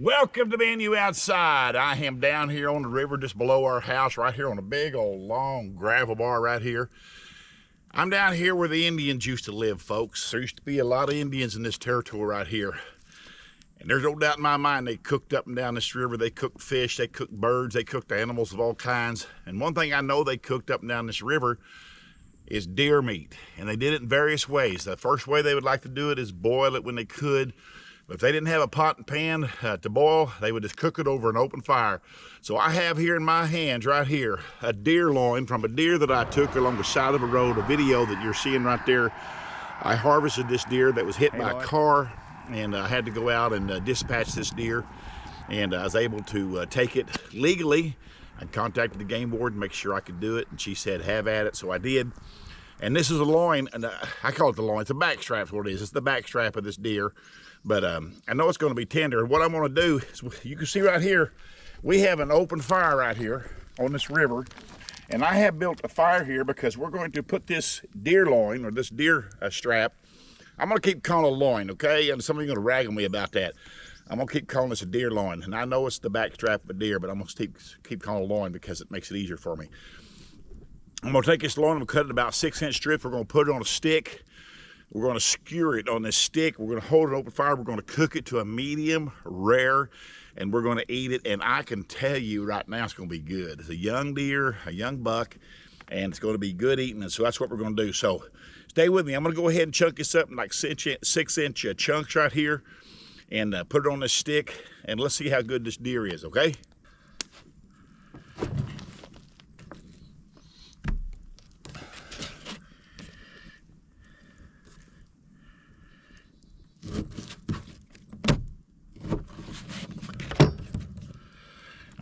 Welcome to Menu Outside. I am down here on the river just below our house, right here on a big old long gravel bar right here. I'm down here where the Indians used to live, folks. There used to be a lot of Indians in this territory right here. And there's no doubt in my mind they cooked up and down this river. They cooked fish, they cooked birds, they cooked animals of all kinds. And one thing I know they cooked up and down this river is deer meat. And they did it in various ways. The first way they would like to do it is boil it when they could. But if they didn't have a pot and pan to boil, they would just cook it over an open fire. So I have here in my hands right here a deer loin from a deer that I took along the side of a road, a video that you're seeing right there. I harvested this deer that was hit by a car, and I had to go out and dispatch this deer. And I was able to take it legally. I contacted the game board to make sure I could do it, and she said have at it, so I did. And this is a loin, and I call it the loin. It's a back strap is what it is. It's the back strap of this deer. But I know it's going to be tender. What I'm going to do is, you can see right here, we have an open fire right here on this river. And I have built a fire here because we're going to put this deer loin, or this deer strap. I'm going to keep calling it a loin, okay? And some of you are going to rag on me about that. I'm going to keep calling this a deer loin. And I know it's the back strap of a deer, but I'm going to keep calling it a loin because it makes it easier for me. I'm going to take this loin, I'm going to cut it about 6-inch strips. We're going to put it on a stick. We're going to skewer it on this stick. We're going to hold it open fire. We're going to cook it to a medium rare, and we're going to eat it. And I can tell you right now it's going to be good. It's a young deer, a young buck, and it's going to be good eating. And so that's what we're going to do. So stay with me. I'm going to go ahead and chunk this up in like 6-inch chunks right here and put it on this stick. And let's see how good this deer is, okay?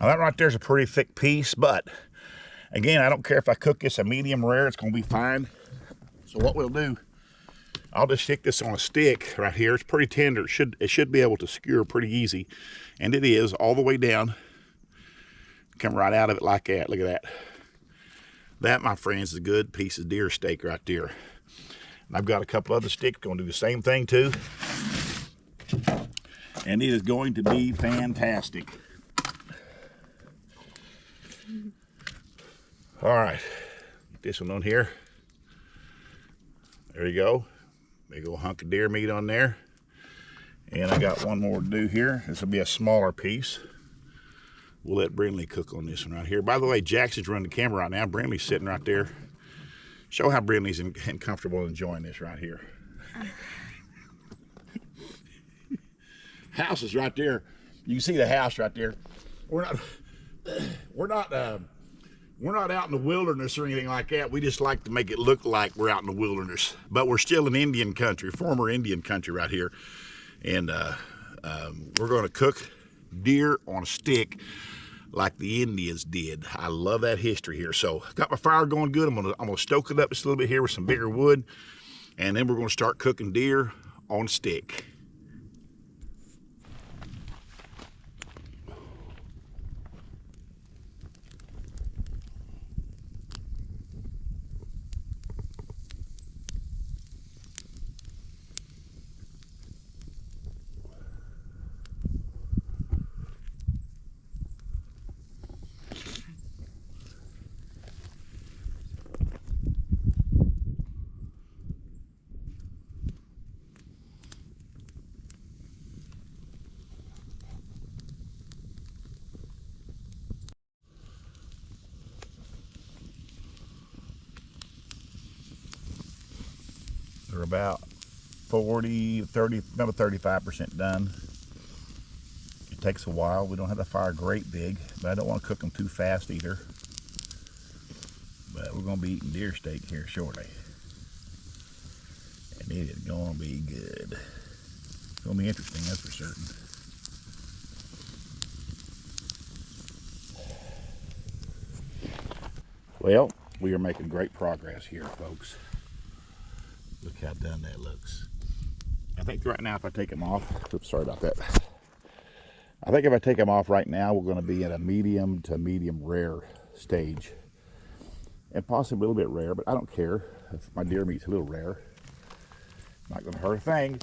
Now that right there is a pretty thick piece, but again, I don't care if I cook this a medium rare, it's going to be fine. So what we'll do, I'll just stick this on a stick right here. It's pretty tender. It should be able to skewer pretty easy, and it is all the way down. Come right out of it like that. Look at that. That, my friends, is a good piece of deer steak right there. And I've got a couple other sticks going to do the same thing too, and it is going to be fantastic. All right, get this one on here. There you go. Big old hunk of deer meat on there. And I got one more to do here. This will be a smaller piece. We'll let Brindley cook on this one right here. By the way, Jackson's running the camera right now. Brindley's sitting right there. Show how Brindley's comfortable enjoying this right here. House is right there. You can see the house right there. We're not out in the wilderness or anything like that. We just like to make it look like we're out in the wilderness. But we're still in Indian country, former Indian country right here. And we're going to cook deer on a stick like the Indians did. I love that history here. So got my fire going good. I'm gonna stoke it up just a little bit here with some bigger wood. And then we're going to start cooking deer on a stick. They're about 40, 30, about 35% done. It takes a while. We don't have the fire great big, but I don't want to cook them too fast either. But we're going to be eating deer steak here shortly. And it is going to be good. It's going to be interesting, that's for certain. Well, we are making great progress here, folks. Look how done that looks. I think right now if I take them off, oops, sorry about that. I think if I take them off right now, we're going to be at a medium to medium rare stage. And possibly a little bit rare, but I don't care if my deer meat's a little rare. Not going to hurt a thing.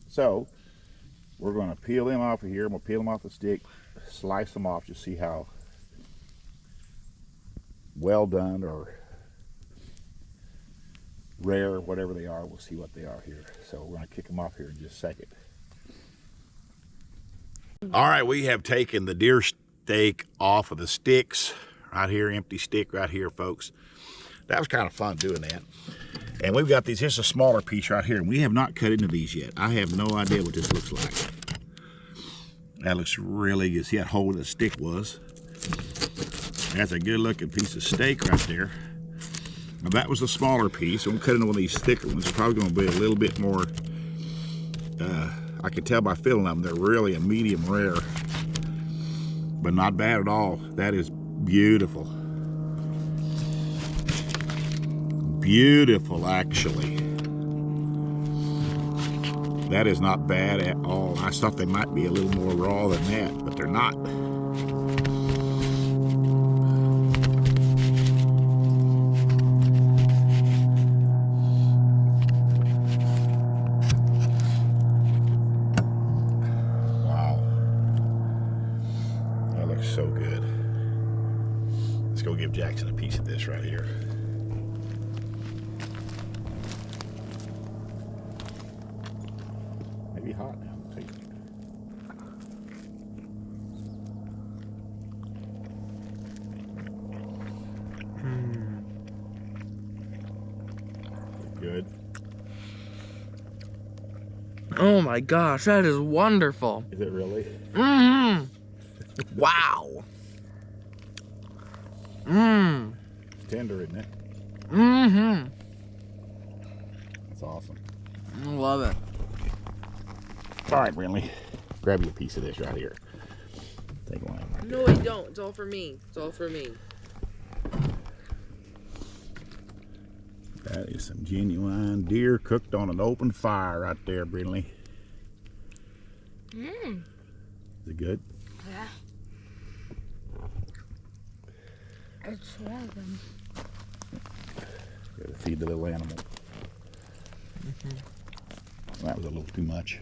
So, We're going to peel them off of here. I'm going to peel them off the stick, slice them off, just see how well done or rare, whatever they are. We'll see what they are here. So we're going to kick them off here in just a second. All right, we have taken the deer steak off of the sticks right here, empty stick right here, folks. That was kind of fun doing that. And we've got these, here's a smaller piece right here, and we have not cut into these yet. I have no idea what this looks like. That looks really good. See that hole the stick was? That's a good looking piece of steak right there. Now that was the smaller piece. I'm cutting one of these thicker ones. It's probably going to be a little bit more, I can tell by feeling them, they're really a medium rare. But not bad at all. That is beautiful. Beautiful, actually. That is not bad at all. I thought they might be a little more raw than that, but they're not. Wow. That looks so good. Let's go give Jackson a piece of this right here. Maybe hot now. Take it. Good. Oh my gosh, that is wonderful. Is it really? Mm-hmm. Wow. Mmm. Tender, isn't it? Mm-hmm. That's awesome. I love it. All right, Brinley, grab you a piece of this right here. Take one. Right No, I don't. It's all for me. It's all for me. That is some genuine deer cooked on an open fire right there, Brinley. Mmm. Is it good? Yeah. It's really good. Gotta feed the little animal. That was a little too much.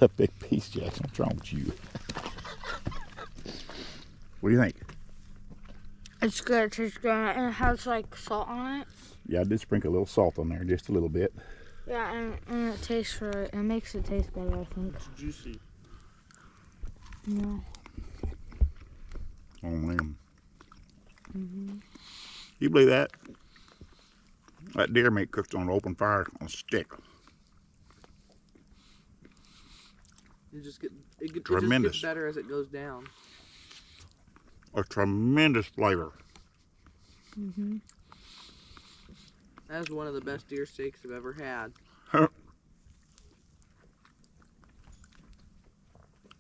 A big piece, Jackson. What's wrong with you? What do you think? It's good. It tastes good. And it has like salt on it. Yeah, I did sprinkle a little salt on there, just a little bit. Yeah, and it tastes right. It makes it taste better, I think. It's juicy. Yeah. Oh man. Mhm. You believe that? That deer meat cooked on an open fire on a stick. It just gets Tremendous. better as it goes down. A tremendous flavor. Mhm. That is one of the best deer steaks I've ever had.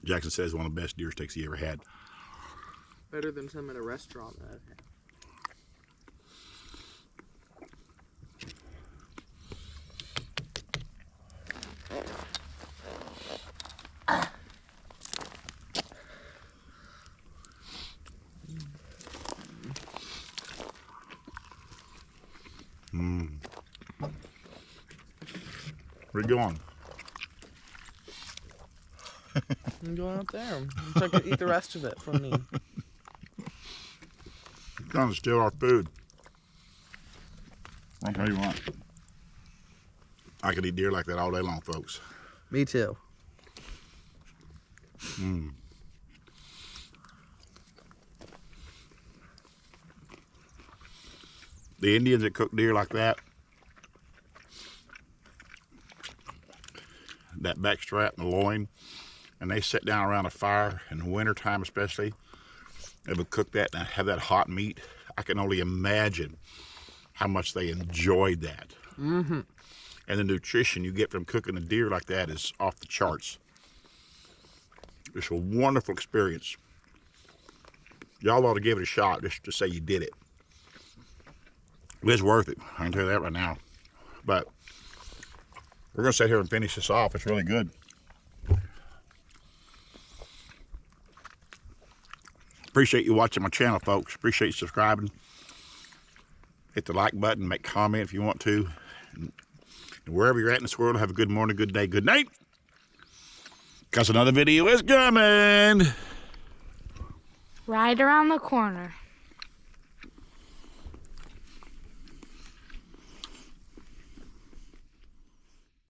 Jackson says one of the best deer steaks he ever had. Better than some at a restaurant that I've had. Where you going? I'm going up there. So I can eat the rest of it from me. You're trying to steal our food. I'll tell you what. I could eat deer like that all day long, folks. Me too. Mm. The Indians that cook deer like that, that back strap and the loin, and they sit down around a fire in the wintertime especially, they would cook that and have that hot meat. I can only imagine how much they enjoyed that. Mm-hmm. And the nutrition you get from cooking a deer like that is off the charts. It's a wonderful experience. Y'all ought to give it a shot just to say you did it. It's worth it. I can tell you that right now. But we're going to sit here and finish this off. It's really good. Appreciate you watching my channel, folks. Appreciate you subscribing. Hit the like button. Make a comment if you want to. And wherever you're at in this world, have a good morning, good day, good night. Because another video is coming. Right around the corner.